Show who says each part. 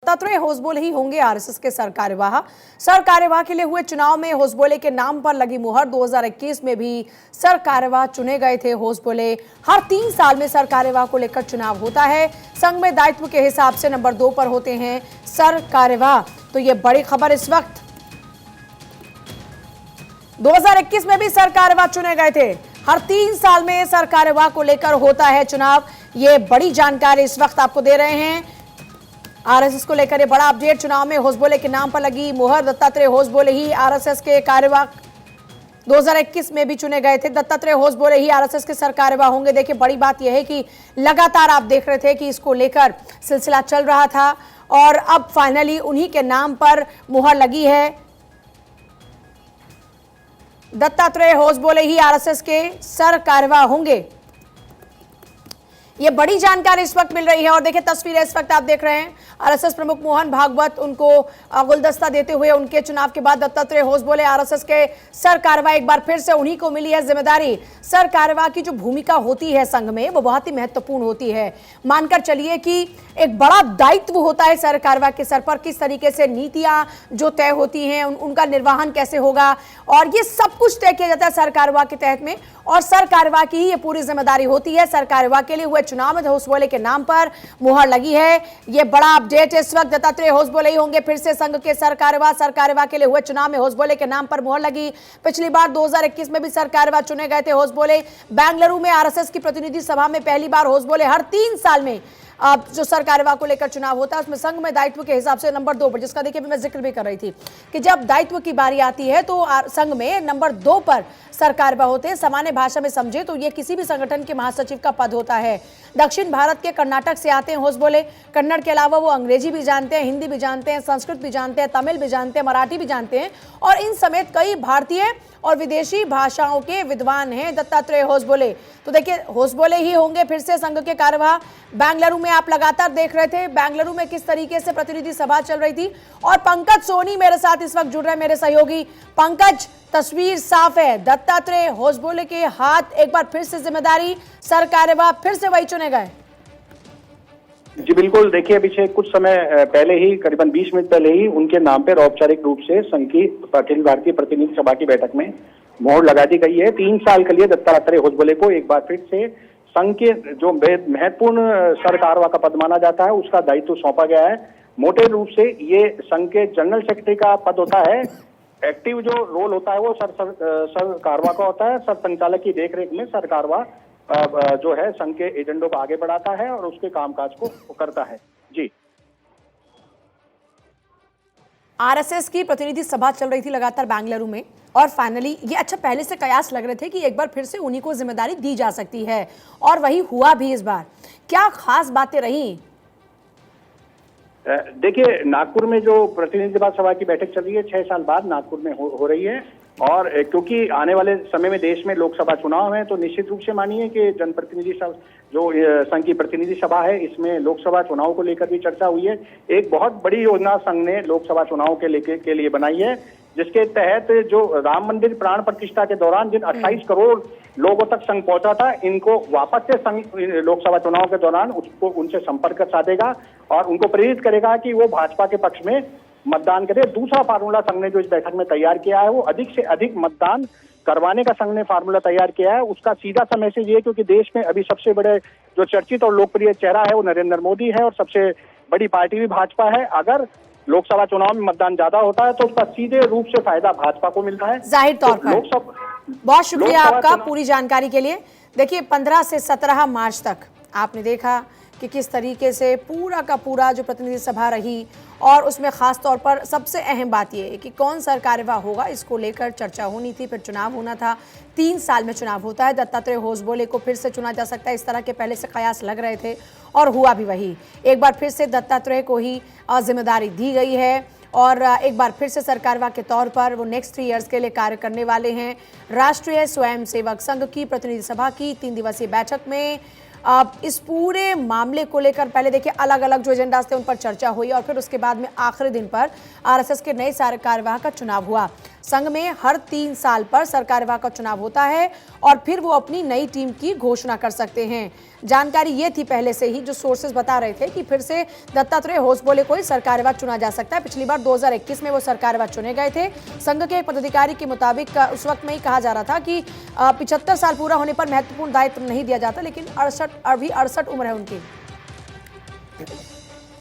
Speaker 1: दत्तात्रेय होसबोले ही होंगे आरएसएस के सर कार्यवाह के लिए हुए चुनाव में होसबोले के नाम पर लगी मुहर। 2021 में भी सर कार्यवाह चुने गए थे होसबोले। हर 3 साल में सर कार्यवाह को लेकर चुनाव होता है। संघ में दायित्व के हिसाब से नंबर 2 पर होते हैं सर कार्यवाह। तो ये बड़ी खबर इस वक्त 2021 में भी सर कार्यवाह चुने गए थे। हर 3 साल में सर कार्यवाह को लेकर होता है चुनाव। ये बड़ी जानकारी इस वक्त आपको दे रहे हैं। आरएसएस को लेकर ये बड़ा अपडेट। चुनाव में होसबोले के नाम पर लगी मुहर। दत्तात्रेय होसबोले ही आरएसएस के कार्यवाह 2021 में भी चुने गए थे। दत्तात्रेय होसबोले ही आरएसएस के सर कार्यवाह होंगे। देखिए, बड़ी बात यह है कि लगातार आप देख रहे थे कि इसको लेकर सिलसिला चल रहा था और अब फाइनली उन्हीं के नाम पर मुहर लगी है। दत्तात्रेय होसबोले ही आरएसएस के सर कार्यवाह होंगे। ये बड़ी जानकारी इस वक्त मिल रही है। और देखिए, तस्वीरें इस वक्त आप देख रहे हैं। आरएसएस प्रमुख मोहन भागवत उनको गुलदस्ता देते हुए उनके चुनाव के बाद दत्तात्रेय होसबोले आरएसएस के सर कार्यवाह, एक बार फिर से उन्हीं को मिली है जिम्मेदारी। सर कार्यवाह की जो भूमिका होती है संघ में, वो बहुत ही महत्वपूर्ण होती है। मानकर चलिए कि एक बड़ा दायित्व होता है सर कार्यवाह के सर पर। किस तरीके से नीतियां जो तय होती हैं, उनका निर्वहन कैसे होगा, और ये सब कुछ तय किया जाता है सर कार्यवाह के तहत में। और सर कार्यवाह की ही ये पूरी जिम्मेदारी होती है। सर कार्यवाह के लिए हुए चुनाव में होसबोले के नाम पर मुहर लगी है। ये बड़ा अपडेट इस वक्त। दत्तात्रेय होसबोले ही होंगे फिर से संघ के सर कार्यवाह के लिए हुए चुनाव में होसबोले के नाम पर मुहर लगी। पिछली बार 2021 में भी सर कार्यवाह चुने गए थे होसबोले। बेंगलुरु में आरएसएस की प्रतिनिधि सभा में पहली बार होसबोले। हर 3 साल में अब जो सर कार्यवाह को लेकर चुनाव होता है उसमें संघ में दायित्व के हिसाब से नंबर 2 पर, जिसका देखिए मैं जिक्र भी कर रही थी कि जब दायित्व की बारी आती है तो संघ में नंबर 2 पर सर कार्यवाह होते हैं। सामान्य भाषा में समझे तो ये किसी भी संगठन के महासचिव का पद होता है। दक्षिण भारत के कर्नाटक से आते हैं होसबोले। कन्नड़ के अलावा वो अंग्रेजी भी जानते हैं, हिंदी भी जानते हैं, संस्कृत भी जानते हैं, तमिल भी जानते हैं, मराठी भी जानते हैं और इन समेत कई भारतीय और विदेशी भाषाओं के विद्वान हैं दत्तात्रेय होसबोले। तो देखिए, होसबोले ही होंगे फिर से संघ के कार्यवाह। बेंगलुरु में आप लगातार देख रहे थे बेंगलुरु में किस तरीके से प्रतिनिधि सभा चल रही थी। और पंकज सोनी मेरे साथ इस वक्त जुड़ रहे हैं, मेरे सहयोगी। पंकज, तस्वीर साफ है, दत्तात्रेय होसबोले के हाथ एक बार फिर से जिम्मेदारी, सर कार्यवाह फिर से वही चुने गए।
Speaker 2: जी बिल्कुल। देखिए, अभी कुछ समय पहले ही, करीबन 20 मिनट पहले ही उनके नाम पर औपचारिक रूप से संघ की अखिल भारतीय प्रतिनिधि सभा की बैठक में मोहर लगा दी गई है। 3 साल के लिए दत्तात्रेय होसबोले को एक बार फिर से संघ के जो महत्वपूर्ण सर कार्यवाह का पद माना जाता है उसका दायित्व सौंपा गया है। मोटे रूप से ये संघ के जनरल सेक्रेटरी का पद होता है। एक्टिव जो रोल होता है वो सर कार्यवाह का होता है। सर संचालक की देखरेख में सर कार्यवाह जो है संघ के एजेंडों को आगे बढ़ाता है और उसके कामकाज को करता है। जी,
Speaker 1: आरएसएस की प्रतिनिधि सभा चल रही थी लगातार बेंगलुरु में और फाइनली ये अच्छा पहले से कयास लग रहे थे कि एक बार फिर से उन्हीं को जिम्मेदारी दी जा सकती है और वही हुआ भी इस बार। क्या खास बातें रही?
Speaker 2: देखिए, नागपुर में जो प्रतिनिधि सभा की बैठक चल रही है 6 साल बाद नागपुर में हो रही है। और क्योंकि आने वाले समय में देश में लोकसभा चुनाव है तो निश्चित रूप से मानिए कि जनप्रतिनिधि सभा जो संघ की प्रतिनिधि सभा है इसमें लोकसभा चुनाव को लेकर भी चर्चा हुई है। एक बहुत बड़ी योजना संघ ने लोकसभा चुनाव के लिए बनाई है, जिसके तहत जो राम मंदिर प्राण प्रतिष्ठा के दौरान जिन 28 करोड़ लोगों तक संघ पहुंचा था, इनको वापस से संघ लोकसभा चुनाव के दौरान उनसे संपर्क साधेगा और उनको प्रेरित करेगा कि वो भाजपा के पक्ष में मतदान करे। दूसरा फार्मूला संघ ने जो इस बैठक में तैयार किया है वो अधिक से अधिक मतदान करवाने का संघ ने फार्मूला तैयार किया है। उसका सीधा सा मैसेज ये, क्योंकि देश में अभी सबसे बड़े जो चर्चित और लोकप्रिय चेहरा है वो नरेंद्र मोदी है और सबसे बड़ी पार्टी भी भाजपा है। अगर लोकसभा चुनाव में मतदान ज्यादा होता है तो उसका सीधे रूप से फायदा भाजपा को मिलता है
Speaker 1: जाहिर तौर पर। बहुत शुक्रिया आपका पूरी जानकारी के लिए। देखिए, 15 से 17 मार्च तक आपने देखा कि किस तरीके से पूरा का पूरा जो प्रतिनिधि सभा रही और उसमें खास तौर पर सबसे अहम बात यह है कि कौन सर कार्यवाह होगा, इसको लेकर चर्चा होनी थी। फिर चुनाव होना था। 3 साल में चुनाव होता है। दत्तात्रेय होसबोले को फिर से चुना जा सकता है, इस तरह के पहले से कयास लग रहे थे और हुआ भी वही। एक बार फिर से दत्तात्रेय को ही जिम्मेदारी दी गई है और एक बार फिर से सर कार्यवाह के तौर पर वो नेक्स्ट 3 इयर्स के लिए कार्य करने वाले हैं। राष्ट्रीय स्वयंसेवक संघ की प्रतिनिधि सभा की 3 दिवसीय बैठक में अब इस पूरे मामले को लेकर पहले देखिए अलग अलग जो एजेंडास थे उन पर चर्चा हुई और फिर उसके बाद में आखिरी दिन पर आरएसएस के नए सर कार्यवाह का चुनाव हुआ। संघ में हर 3 साल पर सरकार्यवाह का चुनाव होता है और फिर वो अपनी नई टीम की घोषणा कर सकते हैं। जानकारी ये थी पहले से ही, जो सोर्सेज बता रहे थे कि फिर से दत्तात्रेय होसबोले को ही सरकार्यवाह चुना जा सकता है। पिछली बार 2021 में वो सरकार्यवाह चुने गए थे। संघ के एक पदाधिकारी के मुताबिक उस वक्त में ही कहा जा रहा था कि 75 साल पूरा होने पर महत्वपूर्ण दायित्व नहीं दिया जाता, लेकिन 68 उम्र है उनकी।